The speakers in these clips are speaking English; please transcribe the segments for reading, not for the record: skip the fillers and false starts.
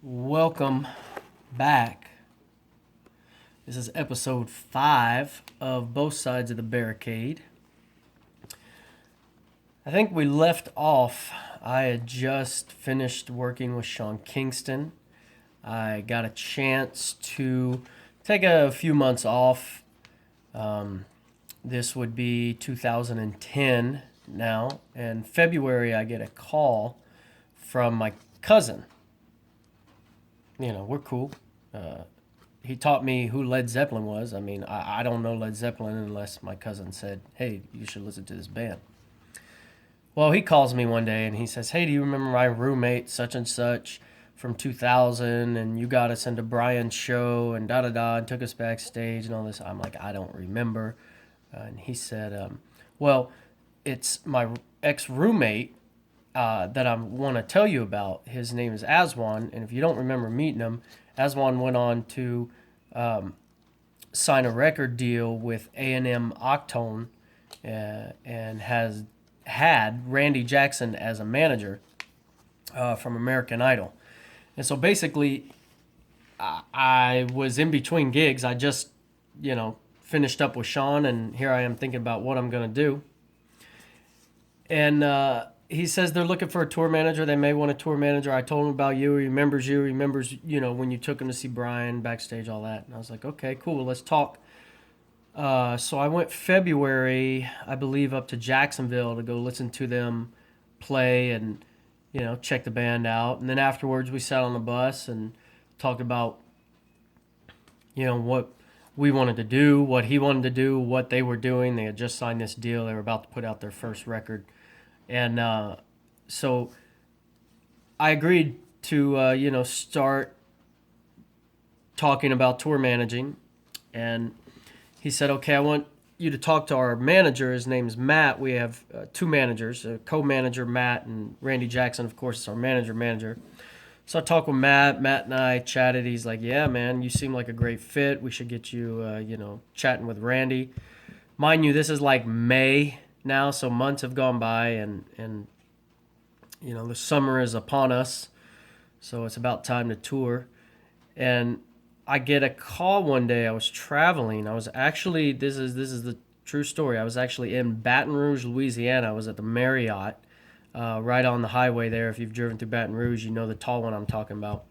Welcome back. This is episode 5 of Both Sides of the Barricade. I think we left off. I had just finished working with Sean Kingston. I got a chance to take a few months off. This would be 2010 now. In February, I get a call from my cousin. We're cool. He taught me who Led Zeppelin was. I don't know Led Zeppelin unless my cousin said, hey, you should listen to this band. Well, he calls me one day and he says, hey, do you remember my roommate such and such from 2000 and you got us into Brian's show and da-da-da and took us backstage and all this? I'm like, I don't remember. And he said, well, it's my ex-roommate that I want to tell you about. His name is Aswan, and if you don't remember meeting him, Aswan went on to sign a record deal with A&M Octone and has had Randy Jackson as a manager from American Idol. And so basically, I was in between gigs. I just, finished up with Sean, and here I am thinking about what I'm going to do. And he says they're looking for a tour manager. They may want a tour manager. I told him about you. He remembers you. He remembers, when you took him to see Brian backstage, all that. And I was like, okay, cool. Let's talk. So I went February, I believe, up to Jacksonville to go listen to them play and, check the band out. And then afterwards we sat on the bus and talked about, what we wanted to do, what he wanted to do, what they were doing. They had just signed this deal. They were about to put out their first record. And so I agreed to, start talking about tour managing. And he said, okay, I want you to talk to our manager. His name is Matt. We have two managers, a co-manager, Matt, and Randy Jackson, of course, is our manager. So I talked with Matt. Matt and I chatted. He's like, yeah, man, you seem like a great fit. We should get you, chatting with Randy. Mind you, this is like May now, so months have gone by, and the summer is upon us, so it's about time to tour. And I get a call one day. I was traveling. I was actually, this is the true story. I was actually in Baton Rouge, Louisiana. I was at the Marriott, right on the highway there. If you've driven through Baton Rouge, you know the tall one I'm talking about.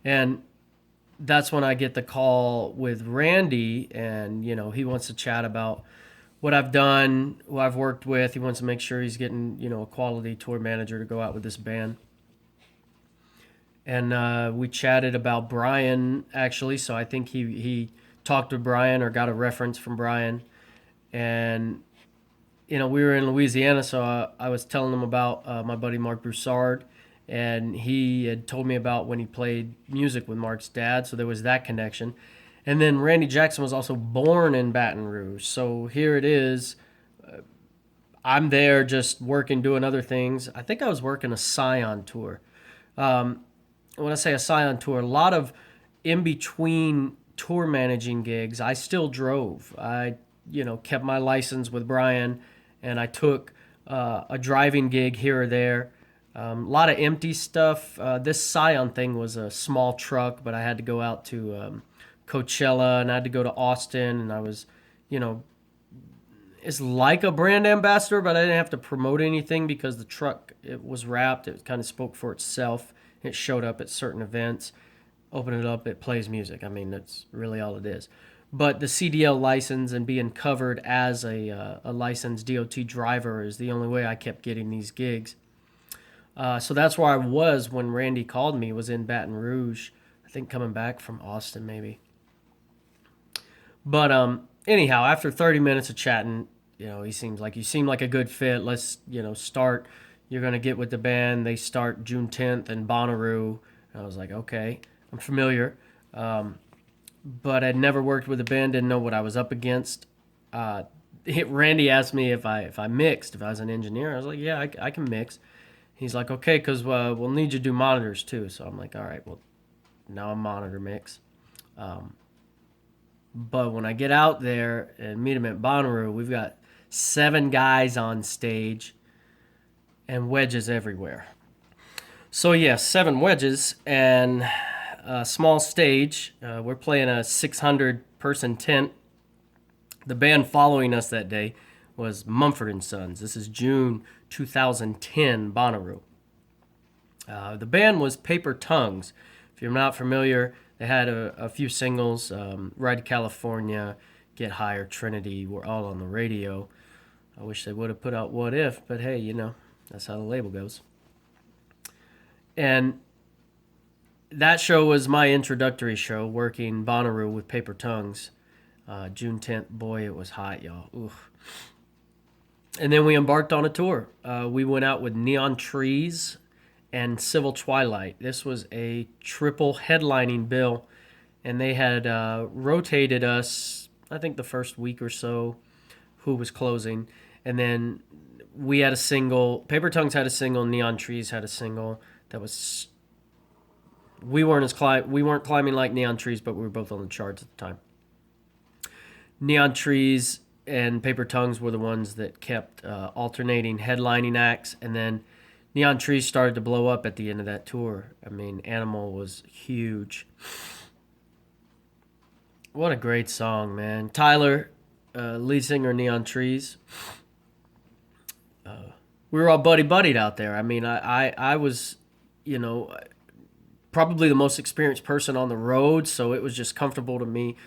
And that's when I get the call with Randy, and he wants to chat about what I've done, who I've worked with. He wants to make sure he's getting, a quality tour manager to go out with this band. And we chatted about Brian, actually. So I think he talked to Brian or got a reference from Brian. And, we were in Louisiana, so I was telling him about my buddy Mark Broussard. And he had told me about when he played music with Mark's dad. So there was that connection. And then Randy Jackson was also born in Baton Rouge. So here it is. I'm there just working, doing other things. I think I was working a Scion tour. When I say a Scion tour, a lot of in-between tour managing gigs, I still drove. I, kept my license with Brian, and I took a driving gig here or there. A lot of empty stuff. This Scion thing was a small truck, but I had to go out to Coachella, and I had to go to Austin, and I was, it's like a brand ambassador, but I didn't have to promote anything because the truck, it was wrapped. It kind of spoke for itself. It showed up at certain events. Open it up, it plays music. That's really all it is. But the CDL license and being covered as a licensed DOT driver is the only way I kept getting these gigs. So that's where I was when Randy called me. Was in Baton Rouge, I think, coming back from Austin maybe. But anyhow, after 30 minutes of chatting, he seems like you seem like a good fit. Let's, start. You're going to get with the band. They start June 10th in Bonnaroo. And I was like, okay, I'm familiar. But I'd never worked with a band, didn't know what I was up against. Randy asked me if I mixed, if I was an engineer. I was like, yeah, I can mix. He's like, okay, because we'll need you to do monitors too. So I'm like, all right, well, now I'm monitor mix. But when I get out there and meet him at Bonnaroo, we've got 7 guys on stage and wedges everywhere. So yeah, 7 wedges and a small stage. We're playing a 600-person tent. The band following us that day was Mumford and Sons. This is June 2010, Bonnaroo. The band was Paper Tongues. If you're not familiar, they had a few singles. Ride to California, Get Higher, Trinity were all on the radio. I wish they would have put out What If, but hey, that's how the label goes. And that show was my introductory show, working Bonnaroo with Paper Tongues. June 10th, boy, it was hot, y'all. Oof. And then we embarked on a tour. We went out with Neon Trees and Civil Twilight. This was a triple headlining bill, and they had rotated us, I think the first week or so, who was closing. And then we had a single, Paper Tongues had a single, Neon Trees had a single that was, we weren't climbing like Neon Trees, but we were both on the charts at the time. Neon Trees and Paper Tongues were the ones that kept alternating headlining acts, and then Neon Trees started to blow up at the end of that tour. I mean, Animal was huge. What a great song, man. Tyler, lead singer of Neon Trees. We were all buddy-buddied out there. I mean, I was, probably the most experienced person on the road, so it was just comfortable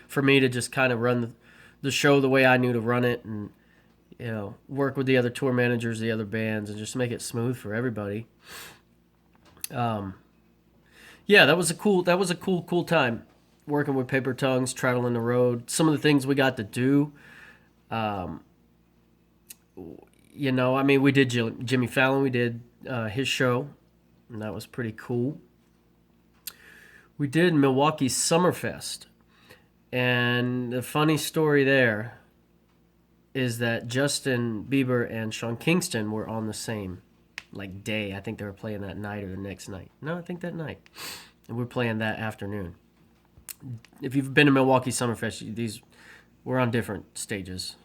for me to just kind of run the show the way I knew to run it, and work with the other tour managers, the other bands, and just make it smooth for everybody. Yeah, that was a cool time working with Paper Tongues, traveling the road. Some of the things we got to do, I mean, we did Jimmy Fallon, we did his show, and that was pretty cool. We did Milwaukee Summerfest, and the funny story there is that Justin Bieber and Sean Kingston were on the same day. I think they were playing that night or the next night. No, I think that night. And we're playing that afternoon. If you've been to Milwaukee Summerfest, we're on different stages.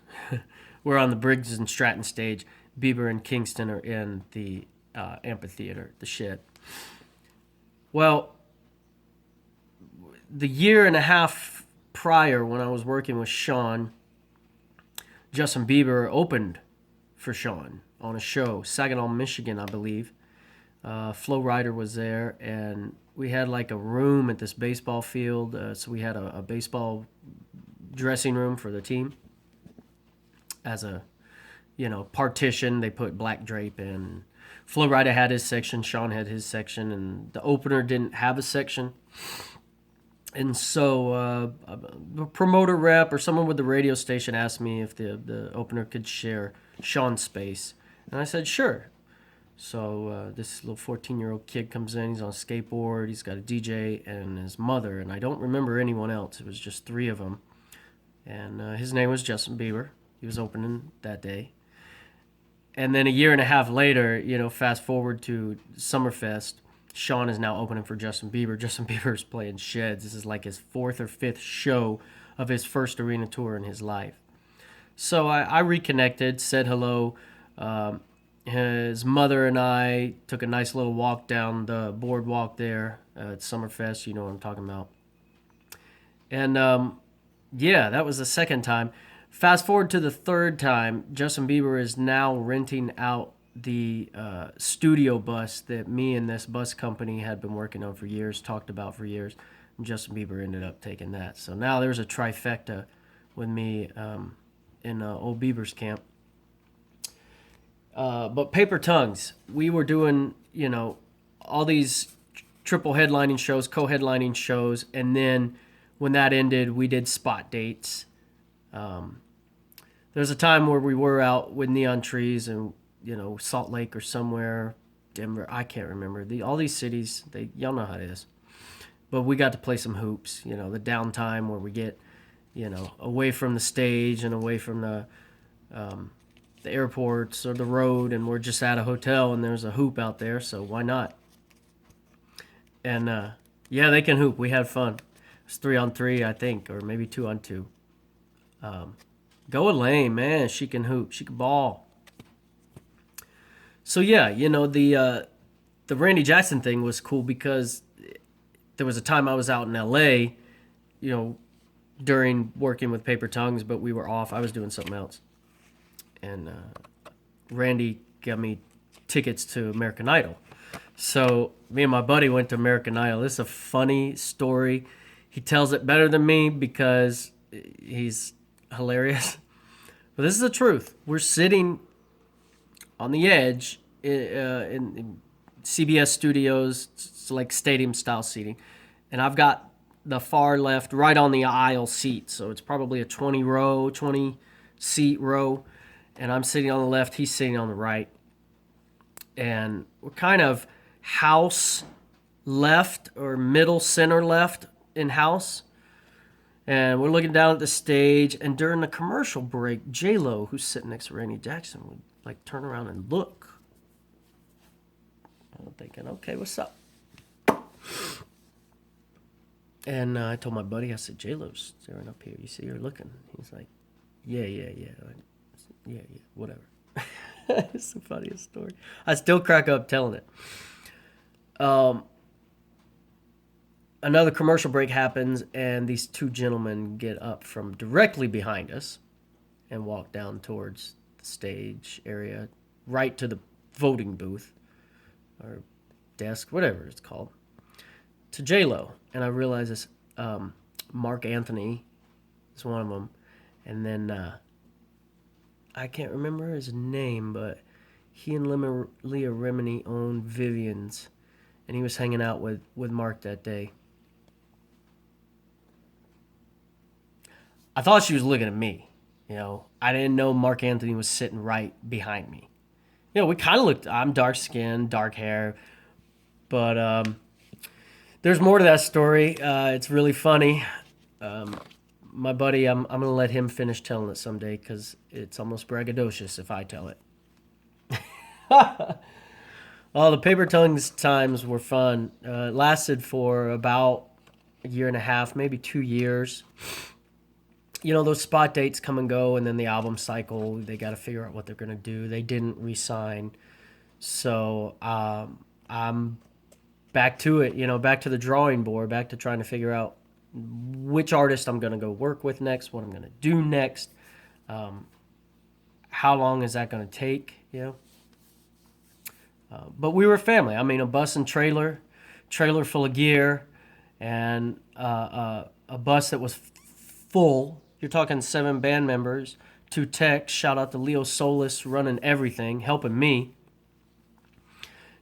We're on the Briggs and Stratton stage. Bieber and Kingston are in the amphitheater, the shed. Well, the year and a half prior, when I was working with Sean, Justin Bieber opened for Sean on a show, Saginaw, Michigan, I believe. Flo Rida was there, and we had a room at this baseball field. So we had a baseball dressing room for the team as a, partition. They put black drape in. Flo Rida had his section, Sean had his section, and the opener didn't have a section. And so a promoter rep or someone with the radio station asked me if the opener could share Sean's space. And I said, sure. So this little 14-year-old kid comes in. He's on a skateboard. He's got a DJ and his mother. And I don't remember anyone else. It was just 3 of them. And his name was Justin Bieber. He was opening that day. And then a year and a half later, fast forward to Summerfest, Sean is now opening for Justin Bieber. Justin Bieber is playing sheds. This is his 4th or 5th show of his first arena tour in his life. So I reconnected, said hello. His mother and I took a nice little walk down the boardwalk there at Summerfest. You know what I'm talking about. And that was the second time. Fast forward to the third time, Justin Bieber is now renting out the studio bus that me and this bus company had been working on for years, talked about for years, and Justin Bieber ended up taking that. So now there's a trifecta with me in old Bieber's camp. But Paper Tongues, we were doing, all these triple headlining shows, co-headlining shows, and then when that ended, we did spot dates. There's a time where we were out with Neon Trees and Salt Lake or somewhere, Denver, I can't remember. All these cities, y'all know how it is. But we got to play some hoops, the downtime where we get, away from the stage and away from the airports or the road, and we're just at a hotel and there's a hoop out there, so why not? And they can hoop. We had fun. It's 3-on-3, I think, or maybe 2-on-2. Go Elaine, man, she can hoop. She can ball. So the the Randy Jackson thing was cool because there was a time I was out in LA, you know, during working with Paper Tongues, but we were off. I was doing something else. And Randy got me tickets to American Idol. So me and my buddy went to American Idol. This is a funny story. He tells it better than me because he's hilarious. But this is the truth. We're sitting on the edge in CBS Studios. It's like stadium-style seating. And I've got the far left right on the aisle seat. So it's probably a 20-seat row. And I'm sitting on the left. He's sitting on the right. And we're kind of house left or middle center left in house. And we're looking down at the stage. And during the commercial break, J-Lo, who's sitting next to Randy Jackson, would like turn around and look. I'm thinking, okay, what's up? And I told my buddy, I said, J-Lo's staring up here. You see her looking? He's like, yeah. Yeah, whatever. It's the funniest story. I still crack up telling it. Another commercial break happens, and these two gentlemen get up from directly behind us and walk down towards the stage area, right to the voting booth or desk, whatever it's called, to J-Lo. And I realize this, Mark Anthony is one of them. And then I can't remember his name, but he and Leah Remini owned Vivian's, and he was hanging out with Mark that day. I thought she was looking at me. You know, I didn't know Mark Anthony was sitting right behind me. You know, we kind of looked, I'm dark skinned, dark hair, but there's more to that story. It's really funny. My buddy, I'm going to let him finish telling it someday because it's almost braggadocious if I tell it. Oh, the Paper Tongues times were fun. It lasted for about a year and a half, maybe 2 years. You know, those spot dates come and go, and then the album cycle, they got to figure out what they're going to do. They didn't re-sign. So I'm back to it, you know, back to the drawing board, back to trying to figure out which artist I'm going to go work with next, what I'm going to do next, how long is that going to take, you know. But we were family. I mean, a bus and trailer full of gear, and a bus that was full. You're talking 7 band members, 2 techs. Shout out to Leo Solis running everything, helping me.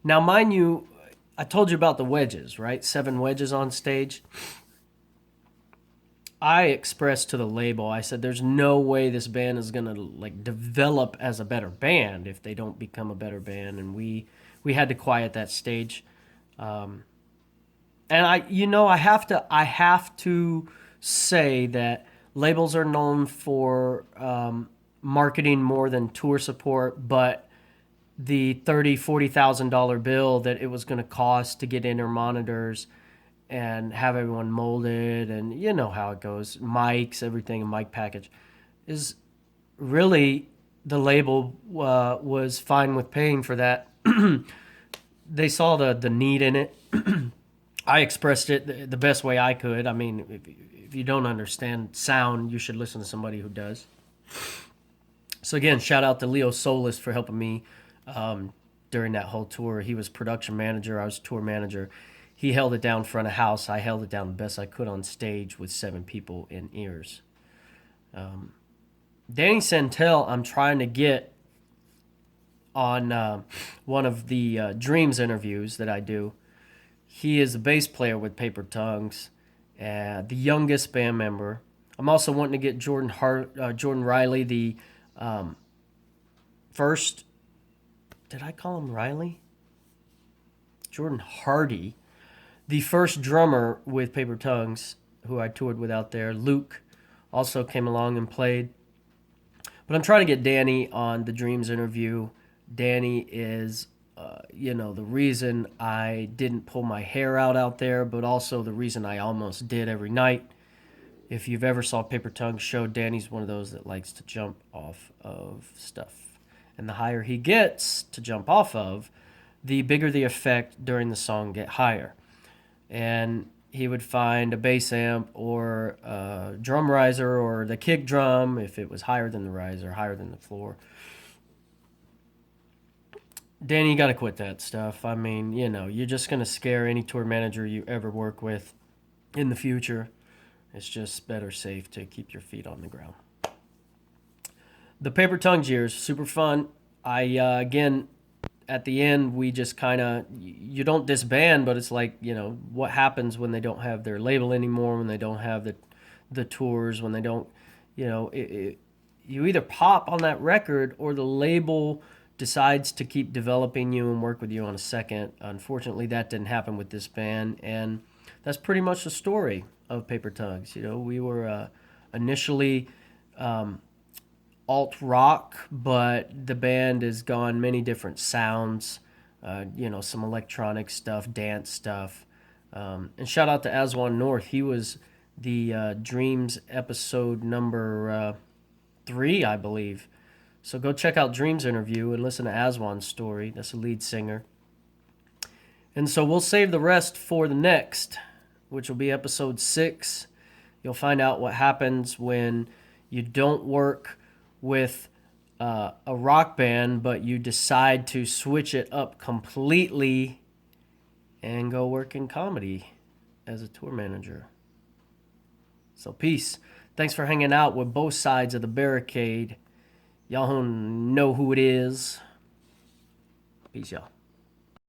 Now, mind you, I told you about the wedges, right? 7 wedges on stage. I expressed to the label, I said, there's no way this band is going to like develop as a better band if they don't become a better band. And we had to quiet that stage. And I have to say that labels are known for marketing more than tour support, but the $30,000-$40,000 bill that it was going to cost to get in-ear monitors and have everyone molded, and you know how it goes, mics, everything, a mic package, is really, the label was fine with paying for that. They saw the need in it. I expressed it the best way I could. I mean, if you don't understand sound, you should listen to somebody who does. So again, shout out to Leo Solis for helping me during that whole tour. He was production manager, I was tour manager. He held it down front of house. I held it down the best I could on stage with 7 people in ears. Danny Santel, I'm trying to get on one of the Dreams interviews that I do. He is a bass player with Paper Tongues, the youngest band member. I'm also wanting to get Jordan Riley, the first. Did I call him Riley? Jordan Hardy, the first drummer with Paper Tongues, who I toured with out there. Luke also came along and played. But I'm trying to get Danny on the Dreams interview. Danny is, the reason I didn't pull my hair out there, but also the reason I almost did every night. If you've ever saw Paper Tongues show, Danny's one of those that likes to jump off of stuff. And the higher he gets to jump off of, the bigger the effect during the song get higher. And he would find a bass amp or a drum riser or the kick drum if it was higher than the riser, higher than the floor. Danny, you got to quit that stuff. I mean, you're just going to scare any tour manager you ever work with in the future. It's just better safe to keep your feet on the ground. The Paper Tongue Years, super fun. Again, at the end, we just kind of, you don't disband, but it's like, what happens when they don't have their label anymore, when they don't have the tours, when they don't, you either pop on that record or the label decides to keep developing you and work with you on a second. Unfortunately, that didn't happen with this band, and that's pretty much the story of Paper Tongues. We were initially alt rock, but the band has gone many different sounds. Some electronic stuff, dance stuff, and shout out to Aswan North. He was the Dreams episode number 3, I believe. So go check out Dream's interview and listen to Aswan's story. That's the lead singer. And so we'll save the rest for the next, which will be episode 6. You'll find out what happens when you don't work with a rock band, but you decide to switch it up completely and go work in comedy as a tour manager. So peace. Thanks for hanging out with both sides of the barricade. Y'all know who it is. Peace, y'all.